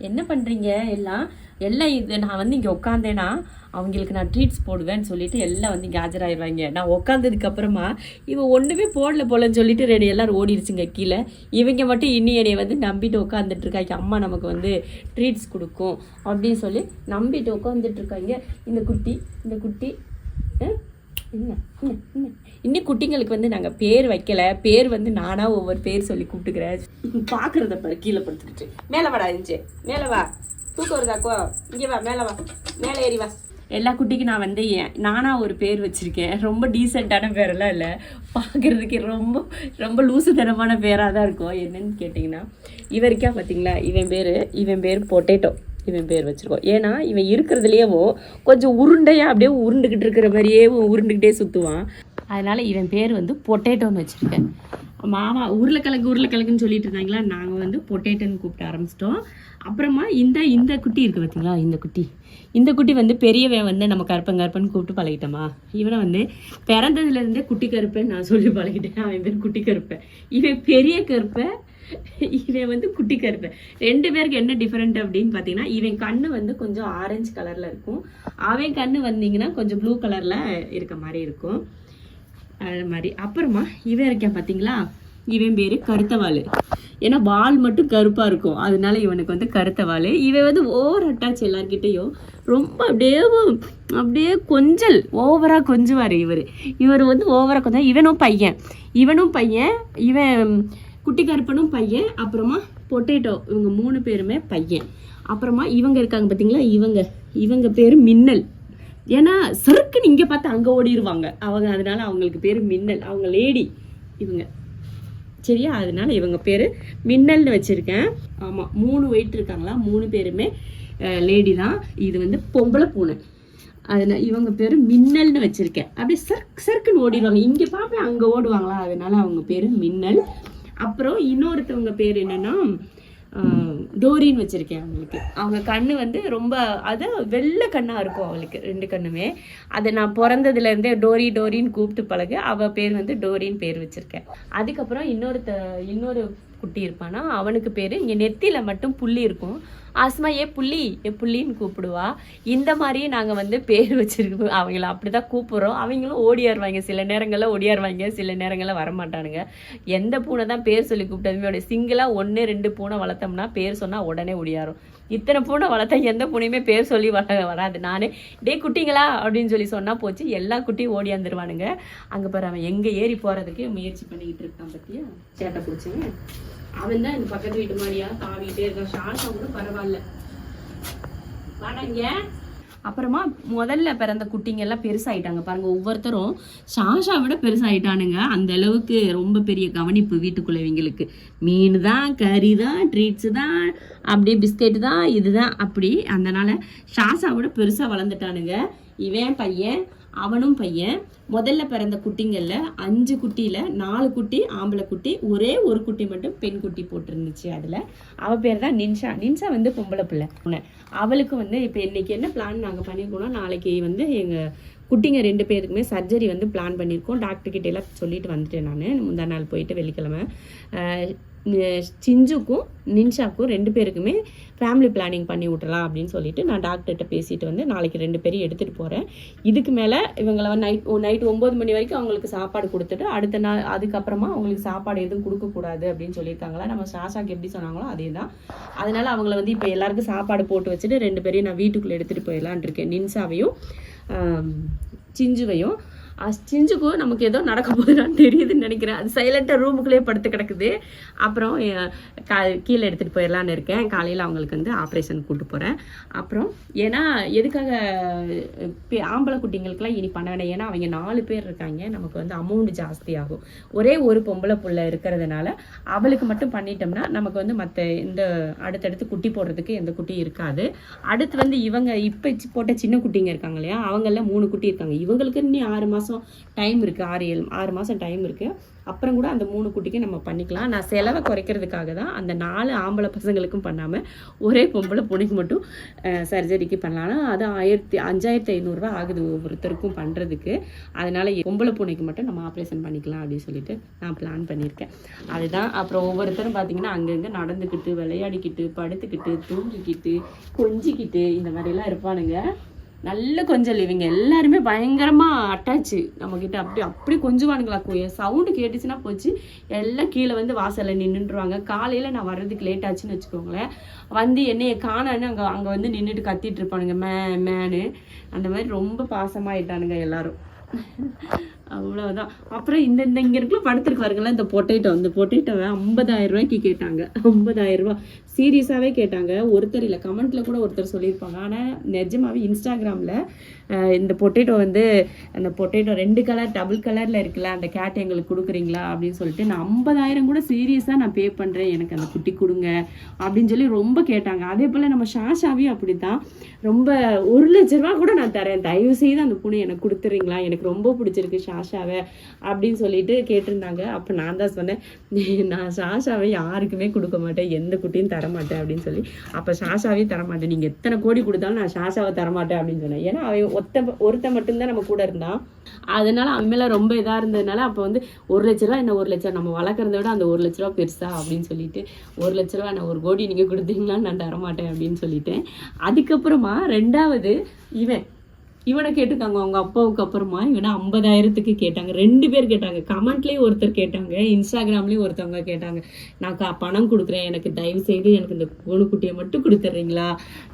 என்ன பண்ணுறீங்க எல்லாம்? எல்லாம் இது நான் வந்து இங்கே உட்காந்தேன்னா அவங்களுக்கு நான் ட்ரீட்ஸ் போடுவேன்னு சொல்லிட்டு எல்லாம் வந்து இங்கே ஆஜராகிடுவாங்க. நான் உட்காந்ததுக்கு அப்புறமா இவன் ஒன்றுமே போடல போலன்னு சொல்லிட்டு ரெடி எல்லாரும் ஓடிடுச்சுங்க கீழே. இவங்க மட்டும் இன்னி என்னையை வந்து நம்பிட்டு உட்காந்துட்டு இருக்காங்க. அம்மா நமக்கு வந்து ட்ரீட்ஸ் கொடுக்கும் அப்படின்னு சொல்லி நம்பிட்டு உட்காந்துட்டு இருக்காங்க. இந்த குட்டி என்ன இன்னும் குட்டிங்களுக்கு வந்து நாங்கள் பேர் வைக்கலை. பேர் வந்து நானாக ஒவ்வொரு பேர் சொல்லி கூப்பிட்டுக்கிறேன். பார்க்குறத பாரு, கீழே படுத்துக்கிட்டு. மேலே வாடா இருந்துச்சு, மேலே வா. தூக்கம் வருதாக்கோ, இங்கே வா, மேலே வா, மேலே ஏறி வா. எல்லா குட்டிக்கும் நான் வந்து நானாக ஒரு பேர் வச்சுருக்கேன். ரொம்ப டீசெண்டான பேரெல்லாம் இல்லை, பார்க்குறதுக்கு ரொம்ப ரொம்ப லூசுத்தனமான பேராக தான் இருக்கும். என்னன்னு கேட்டிங்கன்னா, இவருக்கா பார்த்தீங்களா, இவன் பேர் பொட்டேட்டோ. இவன் பேர் வச்சுருக்கோம். ஏன்னா இவன் இருக்கிறதுலேயேவோ கொஞ்சம் உருண்டையாக அப்படியே உருண்டுக்கிட்டு இருக்கிற மாதிரியே உருண்டுக்கிட்டே சுற்றுவான். அதனால் இவன் பேர் வந்து பொட்டேட்டோன்னு வச்சுருக்கேன். மாமா உருளைக்கிழங்குன்னு சொல்லிட்டு இருந்தாங்களா, நாங்கள் வந்து பொட்டேட்டோன்னு கூப்பிட்டு ஆரம்பிச்சிட்டோம். அப்புறமா இந்த குட்டி இருக்குது பார்த்தீங்களா, இந்த குட்டி வந்து பெரியவன் வந்து நம்ம கருப்பன்னு கூப்பிட்டு பழகிட்டோமா. இவனை வந்து பிறந்ததுலேருந்தே குட்டி கருப்பேன்னு நான் சொல்லி பழகிட்டேன். அவன் பேர் குட்டி கருப்பேன், இவன் பெரிய கருப்பேன், இவன் வந்து குட்டி கருப்பேன். ரெண்டு பேருக்கு என்ன டிஃப்ரெண்ட் அப்படின்னு பார்த்தீங்கன்னா, இவன் கண்ணு வந்து கொஞ்சம் ஆரஞ்சு கலரில் இருக்கும், அவன் கண்ணு வந்தீங்கன்னா கொஞ்சம் ப்ளூ கலரில் இருக்க மாதிரி இருக்கும். அது மாதிரி அப்புறமா இவன் இருக்கேன் பார்த்தீங்களா, இவன் பேர் கருத்தவாள். ஏன்னா வால் மட்டும் கருப்பாக இருக்கும், அதனால இவனுக்கு வந்து கருத்தவாள். இவன் வந்து ஓவர் அட்டாச் எல்லார்கிட்டையும் ரொம்ப அப்படியே கொஞ்சல் ஓவராக கொஞ்சுவார். இவர் வந்து ஓவராக கொஞ்சம். இவனும் பையன், இவன் குட்டி கருப்பனும் பையன், அப்புறமா பொட்டேட்டோ, இவங்க 3 பேருமே பையன். அப்புறமா இவங்க இருக்காங்க பார்த்தீங்களா, இவங்க பேர் மின்னல். ஏன்னா சறுக்குன்னு இங்கே பார்த்து அங்கே ஓடிடுவாங்க அவங்க, அதனால அவங்களுக்கு பேர் மின்னல். அவங்க லேடி இவங்க, சரியா? அதனால இவங்க பேர் மின்னல்னு வச்சுருக்கேன். ஆமாம், 3 வெயிட் இருக்காங்களா, 3 பேருமே லேடி தான். இது வந்து பொம்பளை பூனை, அதனால இவங்க பேர் மின்னல்னு வச்சுருக்கேன். அப்படியே சறுக்குன்னு ஓடிடுவாங்க, இங்கே பார்ப்பேன் அங்கே ஓடுவாங்களா, அதனால அவங்க பேர் மின்னல். அப்புறம் இன்னொருத்தவங்க பேர் என்னன்னா டோரின்னு வச்சுருக்கேன். அவங்களுக்கு அவங்க கண்ணு வந்து ரொம்ப வெள்ளை கண்ணாக இருக்கும் அவளுக்கு, 2 கண்ணுமே. அதை நான் பிறந்ததுலேருந்தே டோரின்னு கூப்பிட்டு பழகு. அவள் பேர் வந்து டோரின்னு பேர் வச்சுருக்கேன். அதுக்கப்புறம் இன்னொரு குட்டி இருப்பானா, அவனுக்கு பேர் இங்கே நெத்தியில் மட்டும் புள்ளி இருக்கும். ஆஸ்மா ஏ புள்ளின்னு கூப்பிடுவா. இந்த மாதிரியே நாங்கள் வந்து பேர் வச்சுருக்கோம். அவங்கள அப்படி தான் கூப்பிட்றோம். அவங்களும் ஓடியாருவாங்க, சில நேரங்களில் ஓடியாருவாங்க, சில நேரங்களில் வரமாட்டானுங்க. எந்த பூனை தான் பேர் சொல்லி கூப்பிட்டதுமே சிங்கிளாக 1-2 பூனை வளர்த்தோம்னா பேர் சொன்னால் உடனே ஓடியாரும். இத்தனை பூனை வளர்த்தா எந்த பூனையுமே பேர் சொல்லி வராது. நானே டே குட்டிங்களா அப்படின்னு சொல்லி சொன்னால் போச்சு, எல்லா குட்டியும் ஓடியாந்துருவானுங்க. அங்கே பாரு, அவன் எங்கே ஏறி போகிறதுக்கு முயற்சி பண்ணிக்கிட்டு இருக்கான் பற்றியா, சேட்டை பிடிச்சவன். அவன் தான் இந்த பக்கத்து வீட்டு மாதிரியா தாவிட்டே இருக்கான். ஷாஷா கூட பரவாயில்ல, வாடாங்க. அப்புறமா முதல்ல பிறந்த குட்டிங்க எல்லாம் பெருசாயிட்டாங்க பாருங்க. ஒவ்வொருத்தரும் ஷாஷா விட பெருசாயிட்டானுங்க. அந்த அளவுக்கு ரொம்ப பெரிய கவனிப்பு வீட்டுக்குள்ள. இவங்களுக்கு மீன் தான், கறி தான், ட்ரீட்ஸு தான், அப்படியே பிஸ்கெட்டு தான், இதுதான் அப்படி. அதனால ஷாஷா விட பெருசாக வளர்ந்துட்டானுங்க. இவன் பையன், அவனும் பையன். முதல்ல பிறந்த குட்டிங்களில் 5 குட்டியில் 4 குட்டி ஆம்பளை குட்டி, ஒரே ஒரு குட்டி மட்டும் பெண் குட்டி போட்டிருந்துச்சு. அதில் அவள் பேர் தான் நின்ஷா வந்து பொம்பளை பிள்ளை. அவளுக்கு வந்து இப்போ இன்றைக்கி என்ன பிளான் நாங்கள் பண்ணியிருக்கோம்னா, நாளைக்கு வந்து எங்கள் குட்டிங்க 2 பேருக்குமே சர்ஜரி வந்து பிளான் பண்ணியிருக்கோம். டாக்டர்கிட்ட எல்லாம் சொல்லிட்டு வந்துட்டேன். நான் முந்தா நாள் போயிட்டு வெள்ளிக்கிழமை சிஞ்சுக்கும் நின்ஷாக்கும் 2 பேருக்குமே ஃபேமிலி பிளானிங் பண்ணி விட்றலாம் அப்படின்னு சொல்லிட்டு நான் டாக்டர்கிட்ட பேசிட்டு வந்து நாளைக்கு 2 பேரையும் எடுத்துகிட்டு போகிறேன். இதுக்கு மேலே இவங்களை நைட் 9 மணி வரைக்கும் அவங்களுக்கு சாப்பாடு கொடுத்துட்டு அடுத்த நாள் அதுக்கப்புறமா அவங்களுக்கு சாப்பாடு எதுவும் கொடுக்கக்கூடாது அப்படின்னு சொல்லியிருக்காங்களா. நம்ம ஷாஷாக்கு எப்படி சொன்னாங்களோ அதே தான். அதனால அவங்கள வந்து இப்போ எல்லாருக்கும் சாப்பாடு போட்டு வச்சுட்டு 2 பேரையும் நான் வீட்டுக்குள்ளே எடுத்துகிட்டு போயிடலான் இருக்கேன். நின்ஷாவையும் சிஞ்சுவையும். சிஞ்சுக்கும் நமக்கு ஏதோ நடக்க போகுதுன்னு தெரியுதுன்னு நினைக்கிறேன். அது சைலண்டாக ரூமுக்குள்ளே படுத்து கிடக்குது. அப்புறம் கீழே எடுத்துகிட்டு போயிடலான்னு இருக்கேன். காலையில் அவங்களுக்கு வந்து ஆப்ரேஷன் கூப்பிட்டு போகிறேன். அப்புறம் ஏன்னா எதுக்காக ஆம்பளை குட்டிங்களுக்கெல்லாம் இனி பண்ண வேண்டாம், ஏன்னா அவங்க 4 பேர் இருக்காங்க, நமக்கு வந்து அமௌண்ட் ஜாஸ்தி ஆகும். ஒரே ஒரு பொம்பளை புள்ள இருக்கிறதுனால அவளுக்கு மட்டும் பண்ணிட்டோம்னா நமக்கு வந்து மற்ற இந்த அடுத்தடுத்து குட்டி போடுறதுக்கு எந்த குட்டியும் இருக்காது. அடுத்து வந்து இவங்க இப்போ போட்ட சின்ன குட்டிங்க இருக்காங்க இல்லையா, அவங்கள 3 குட்டி இருக்காங்க. இவங்களுக்கு இன்னும் 6 மாதம் மாதம் டைம் இருக்குது, 6 மாதம் டைம் இருக்குது. அப்புறம் கூட அந்த 3 குட்டிக்கு நம்ம பண்ணிக்கலாம். நான் செலவை குறைக்கிறதுக்காக தான் அந்த 4 ஆம்பளை பசங்களுக்கும் பண்ணாமல் ஒரே பொம்பளை பொண்ணுக்கு மட்டும் சர்ஜரிக்கு பண்ணலாம். அது 5500 ஆகுது ஒவ்வொருத்தருக்கும் பண்ணுறதுக்கு. அதனால் பொம்பளை பொண்ணுக்கு மட்டும் நம்ம ஆப்ரேஷன் பண்ணிக்கலாம் அப்படின்னு சொல்லிட்டு நான் பிளான் பண்ணியிருக்கேன். அதுதான். அப்புறம் ஒவ்வொருத்தரும் பார்த்தீங்கன்னா அங்கங்கே நடந்துக்கிட்டு விளையாடிக்கிட்டு படுத்துக்கிட்டு தூங்கிக்கிட்டு கொஞ்சிக்கிட்டு இந்த மாதிரிலாம் இருப்பானுங்க. நல்ல கொஞ்சம் இவங்க எல்லாருமே பயங்கரமாக அட்டாச்சு நம்மக்கிட்ட. அப்படி கொஞ்சுவானுங்களா. சவுண்டு கேட்டுச்சுன்னா போச்சு, எல்லாம் கீழே வந்து வாசலில் நின்றுருவாங்க. காலையில் நான் வர்றதுக்கு லேட் ஆச்சுன்னு வச்சுக்கோங்களேன், வந்து என்னைய காணான்னு அங்கே வந்து நின்றுட்டு கத்திட்டு இருப்பானுங்க மேனு. அந்த மாதிரி ரொம்ப பாசமாயிட்டானுங்க எல்லாரும். அவ்வளோதான். அப்புறம் இங்கே இருக்குள்ள படுத்துருக்கு பாருங்களேன், இந்த பொட்டேட்டோவை 50,000 ரூபாய்க்கு கேட்டாங்க. 50,000 ரூபா சீரியஸாகவே கேட்டாங்க. ஒருத்தர் இல்லை, கமெண்ட்டில் கூட ஒருத்தர் சொல்லியிருப்பாங்க. ஆனால் நிஜமாவே இன்ஸ்டாகிராமில் இந்த பொட்டேட்டோ வந்து அந்த பொட்டேட்டோ 2 கலர் டபுள் கலரில் இருக்குல்ல, அந்த கேட் எங்களுக்கு கொடுக்குறீங்களா அப்படின்னு சொல்லிட்டு நான் 50,000 கூட சீரியஸாக நான் பே பண்ணுறேன், எனக்கு அந்த குட்டி கொடுங்க அப்படின்னு சொல்லி ரொம்ப கேட்டாங்க. அதே போல் நம்ம ஷாஷாவையும் அப்படி தான் ரொம்ப 1 லட்ச ரூபா கூட நான் தரேன், தயவு செய்து அந்த பூனை எனக்கு கொடுத்துறீங்களா, எனக்கு ரொம்ப பிடிச்சிருக்கு ஷாஷாவை அப்படின்னு சொல்லிட்டு கேட்டிருந்தாங்க. அப்போ நான் தான் சொன்னேன், நான் ஷாஷாவை யாருக்குமே கொடுக்க மாட்டேன், எந்த குட்டியும் தரமாட்டேன் அப்படின்னு சொல்லி. அப்போ ஷாஷாவே தரமாட்டேன், நீங்கள் எத்தனை கோடி கொடுத்தாலும் நான் ஷாஷாவை தரமாட்டேன் அப்படின்னு சொன்னேன். ஏன்னா அவன் ஒருத்த மட்டும்தான் நம்ம கூட இருந்தான். அதனால அவன் மேலே ரொம்ப இதாக இருந்ததுனால அப்போ வந்து 1 லட்ச ரூபா என்ன 1 லட்சம் நம்ம வளர்க்குறத விட அந்த 1 லட்ச ரூபா பெருசா அப்படின்னு சொல்லிட்டு 1 லட்ச ரூபா நான் 1 கோடி நீங்கள் கொடுத்தீங்கன்னா நான் தரமாட்டேன் அப்படின்னு சொல்லிட்டேன். அதுக்கப்புறமா 2வது இவனை கேட்டுக்காங்க அவங்க அப்பாவுக்கு. அப்புறமா இவனை 50,000க்கு கேட்டாங்க. 2 பேர் கேட்டாங்க. கமெண்ட்லேயும் ஒருத்தர் கேட்டாங்க, இன்ஸ்டாகிராம்லேயும் ஒருத்தவங்க கேட்டாங்க. நான் பணம் கொடுக்குறேன், எனக்கு தயவு செய்து எனக்கு இந்த பூனைக்குட்டியை மட்டும் கொடுத்துட்றீங்களா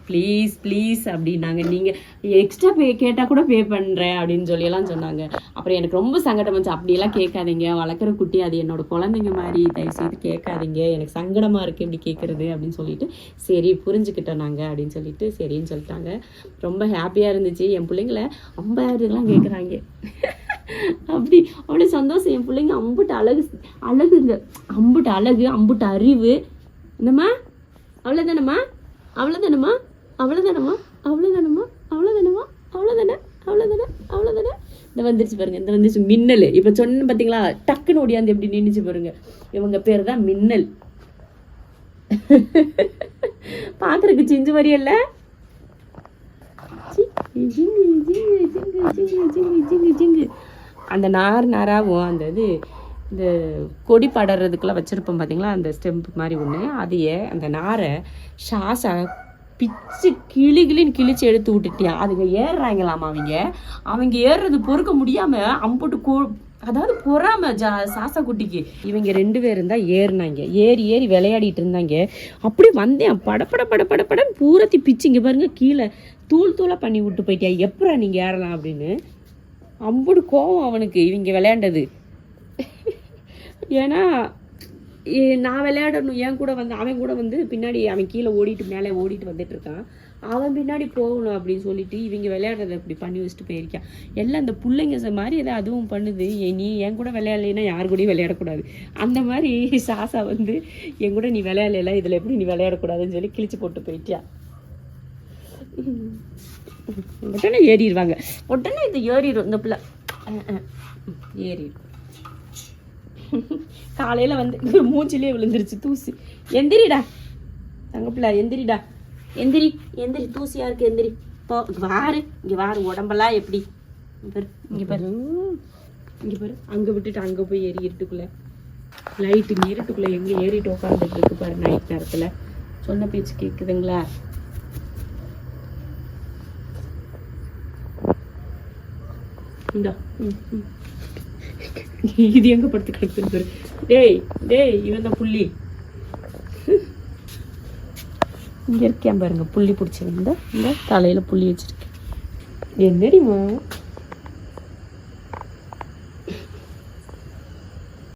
ப்ளீஸ் ப்ளீஸ் அப்படின்னாங்க. நீங்கள் எக்ஸ்ட்ரா கேட்டால் கூட பே பண்ணுறேன் அப்படின்னு சொல்லியெல்லாம் சொன்னாங்க. அப்புறம் எனக்கு ரொம்ப சங்கடம் வந்துச்சு. அப்படியெல்லாம் கேட்காதீங்க, வளர்க்குற குட்டி அது என்னோட குழந்தைங்க மாதிரி, தயவு செய்து கேட்காதீங்க, எனக்கு சங்கடமாக இருக்குது இப்படி கேட்குறது அப்படின்னு சொல்லிட்டு சரி புரிஞ்சுக்கிட்டோம் நாங்கள் அப்படின்னு சொல்லிட்டு சரின்னு சொல்லிட்டாங்க. ரொம்ப ஹாப்பியாக இருந்துச்சு. என் பிள்ளைங்கள 50,000 கேட்குறாங்க. அவ்வளோ சந்தோஷம். என் பிள்ளைங்க அம்புட்டு அழகுங்க, அம்புட்டு அழகு, அம்புட்டு அறிவு. என்னம்மா அவ்வளோதானம்மா அவ்வளோதானம்மா அவ்வளோதானம்மா அவ்வளோதானம்மா அவ்வளோதானம்மா அவ்வளோதானே அவ்வளோதானே அவ்வளோதானே. இந்த வந்துருச்சு பாருங்க, இந்த வந்துருச்சு மின்னல். இப்போ சொன்ன பார்த்தீங்களா, டக்குன்னு ஓடியாந்து எப்படி நின்றுச்சு பாருங்க. இவங்க பேர் தான் மின்னல். பார்க்குறதுக்கு சிஞ்சு வரியல்ல. அந்த நாராவும் அந்த இந்த கொடி படறதுக்கெல்லாம் வச்சுருப்போம் பார்த்தீங்களா, அந்த ஸ்டெம்ப் மாதிரி ஒன்று, அதையே அந்த நாரை ஷாஷா பிச்சு கிளின்னு கிழிச்சு எடுத்து விட்டுட்டியா. அதுங்க ஏறுறாங்களாமா. அவங்க ஏறுறது பொறுக்க முடியாமல் அம்புட்டு அதாவது பொறாம சாசா குட்டிக்கு. இவங்க 2 பேரும் தான் ஏறினாங்க. ஏறி விளையாடிட்டு இருந்தாங்க. அப்படி வந்தேன் படப்படன்னு பூரத்தி பிச்சு இங்கே பாருங்க கீழே தூளாக பண்ணி விட்டு போயிட்டியா, எப்பரா நீங்கள் ஏறலாம் அப்படின்னு. அம்புடு கோவம் அவனுக்கு இவங்க விளையாண்டது. ஏன்னா நான் விளையாடணும், என் கூட வந்து அவன் கூட வந்து பின்னாடி அவன் கீழே மேலே ஓடிட்டு வந்துட்டு இருக்கான், அவன் பின்னாடி போகணும் அப்படின்னு சொல்லிட்டு இவங்க விளையாடுறதை அப்படி பண்ணி வச்சுட்டு போயிருக்கான். எல்லாம் இந்த பிள்ளைங்க மாதிரி எதாவது அதுவும் பண்ணுது. நீ என் கூட விளையாடலைன்னா யார் கூடயும் விளையாடக்கூடாது. அந்த மாதிரி சாசா வந்து என் கூட நீ விளையாடல, இதில் எப்படி நீ விளையாடக்கூடாதுன்னு சொல்லி கிழிச்சு போட்டு போயிட்டியா. உடனே ஏறிடுவாங்க, உடனே இது ஏறிடும் இந்த பிள்ளை ஏறிடும். காலையில் வந்து மூச்சிலே விழுந்துருச்சு தூசி. எந்திரிடா தங்க பிள்ளை, எந்திரிடா, எந்திரி தூசியா இருக்கு, எந்திரி போ. இங்கே வாரு உடம்பெல்லாம் எப்படி இங்கே பாரு அங்கே விட்டுட்டு அங்கே போய் ஏறி இருட்டுக்குள்ள லைட்டு இங்கே இருட்டுக்குள்ள எங்கே ஏறிட்டு உட்காந்துட்டு இருக்கு பாரு நைட் நேரத்தில். சொன்ன பேச்சு கேட்குதுங்களா? இந்தா இது எங்க படுத்து கிடக்கு. டேய் இவன் தான் புள்ளி. இங்க இருக்கேன் பாருங்க, புள்ளி பிடிச்சிருந்தா இந்த தலையில புள்ளி வச்சிருக்கேன். என்னடிமா